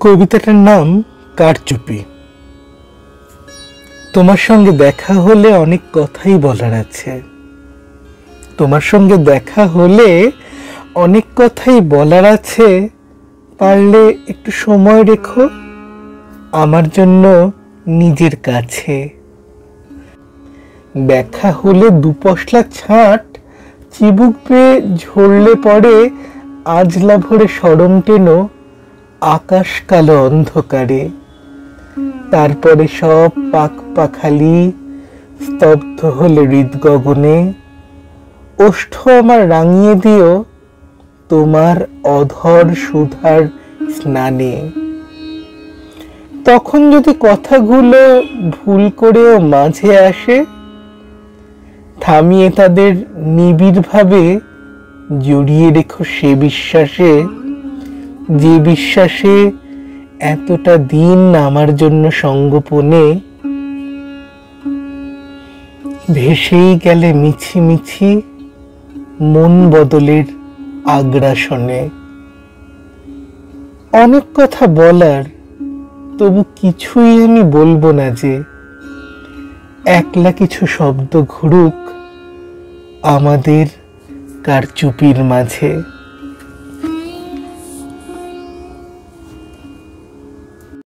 কবিতাটার নাম কারচুপি। তোমার সঙ্গে দেখা হলে অনেক কথাই বলার আছে। তোমার সঙ্গে দেখা হলে অনেক কথাই বলার আছে। পারলে একটু সময় রেখো আমার জন্য নিজের কাছে। দেখা হলে দুপশলা ছাঁট চিবুক বেয়ে ঝরলে পড়ে আজলা ভরে সরম টেনো আকাশ কালো অন্ধকারে। তারপরে সব পাখ পাখালি স্তব্ধ হলে হৃদগগনে। ওষ্ঠ আমার রাঙিয়ে দিও তোমার অধর সুধার স্নানে। তখন যদি কথাগুলো ভুল করেও মাঝে আসে, থামিয়ে তাদের নিবিড়ভাবে জড়িয়ে রেখো সে বিশ্বাসে, যে বিশ্বাসে এতটা দিন আমার জন্য সঙ্গোপনে। ভেসেই গেলে মিছি মিছি মন বদলের আগ্রাসনে। অনেক কথা বলার, তবু কিছুই আমি বলবো না যে। একলা কিছু শব্দ ঘুরুক আমাদের কারচুপির মাঝে।